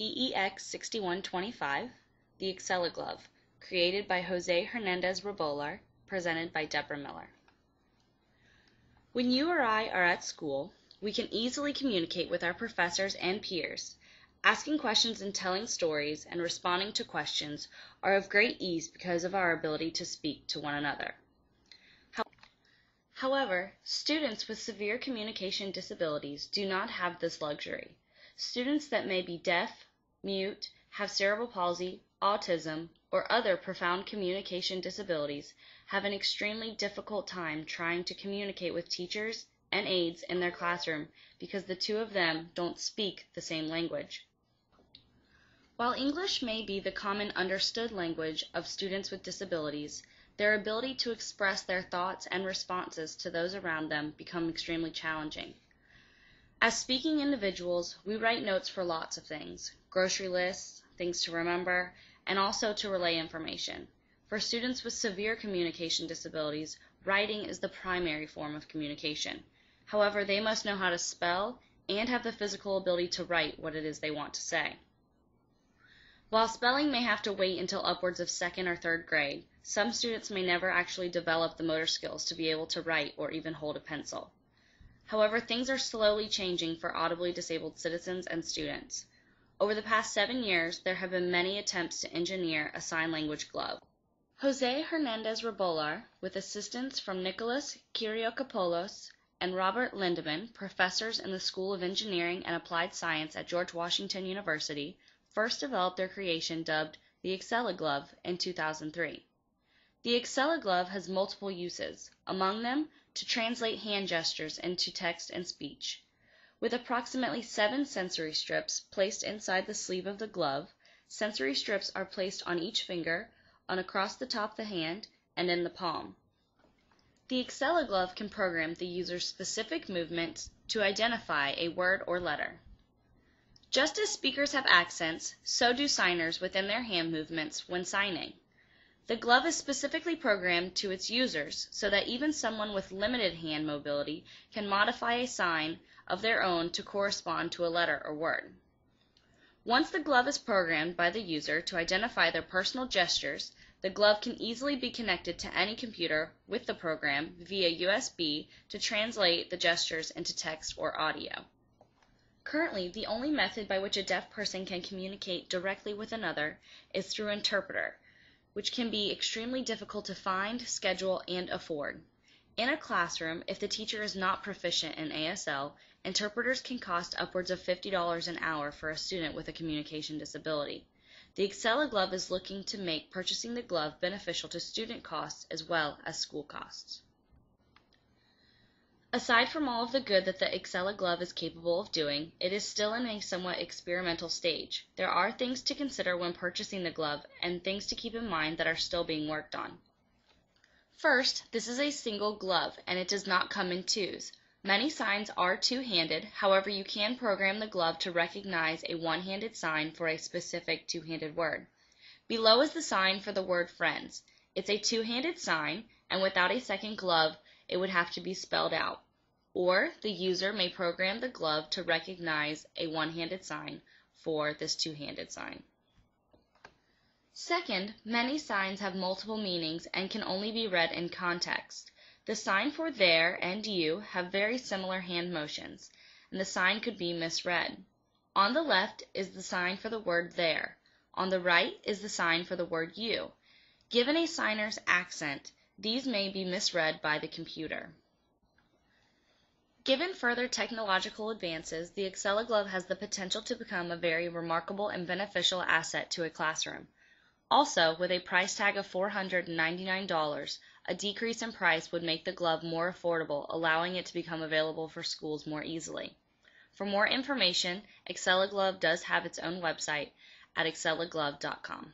accelegloveEEX6125, the acceleglove, created by Jose Hernandez Rebollar, presented by Deborah Miller. When you or I are at school, we can easily communicate with our professors and peers. Asking questions and telling stories and responding to questions are of great ease because of our ability to speak to one another. However, students with severe communication disabilities do not have this luxury. Students that may be deaf, mute, have cerebral palsy, autism, or other profound communication disabilities have an extremely difficult time trying to communicate with teachers and aides in their classroom because the two of them don't speak the same language. While English may be the common understood language of students with disabilities, their ability to express their thoughts and responses to those around them become extremely challenging. As speaking individuals, we write notes for lots of things, grocery lists, things to remember, and also to relay information. For students with severe communication disabilities, writing is the primary form of communication. However, they must know how to spell and have the physical ability to write what it is they want to say. While spelling may have to wait until upwards of 2nd or 3rd grade, some students may never actually develop the motor skills to be able to write or even hold a pencil. However, things are slowly changing for audibly disabled citizens and students. Over the past 7 years, there have been many attempts to engineer a sign language glove. Jose Hernandez Rebollar, with assistance from Nicholas Kyriakopoulos and Robert Lindemann, professors in the School of Engineering and Applied Science at George Washington University, first developed their creation dubbed the acceleglove in 2003. The acceleglove has multiple uses, among them to translate hand gestures into text and speech. With approximately 7 sensory strips placed inside the sleeve of the glove, sensory strips are placed on each finger, on across the top of the hand, and in the palm. The acceleglove can program the user's specific movements to identify a word or letter. Just as speakers have accents, so do signers within their hand movements when signing. The glove is specifically programmed to its users so that even someone with limited hand mobility can modify a sign of their own to correspond to a letter or word. Once the glove is programmed by the user to identify their personal gestures, the glove can easily be connected to any computer with the program via USB to translate the gestures into text or audio. Currently, the only method by which a deaf person can communicate directly with another is through an interpreter, which can be extremely difficult to find, schedule, and afford. In a classroom, if the teacher is not proficient in ASL, interpreters can cost upwards of $50 an hour for a student with a communication disability. The acceleglove is looking to make purchasing the glove beneficial to student costs as well as school costs. Aside from all of the good that the acceleglove is capable of doing, it is still in a somewhat experimental stage. There are things to consider when purchasing the glove and things to keep in mind that are still being worked on. First, this is a single glove and it does not come in twos. Many signs are two-handed, however you can program the glove to recognize a one-handed sign for a specific two-handed word. Below is the sign for the word friends. It's a two-handed sign, and without a second glove, it would have to be spelled out. Or the user may program the glove to recognize a one-handed sign for this two-handed sign. Second, many signs have multiple meanings and can only be read in context. The sign for there and you have very similar hand motions, and the sign could be misread. On the left is the sign for the word there. On the right is the sign for the word you. Given a signer's accent, these may be misread by the computer. Given further technological advances, the acceleglove has the potential to become a very remarkable and beneficial asset to a classroom. Also, with a price tag of $499, a decrease in price would make the glove more affordable, allowing it to become available for schools more easily. For more information, acceleglove does have its own website at accelegloveEEX6125.com.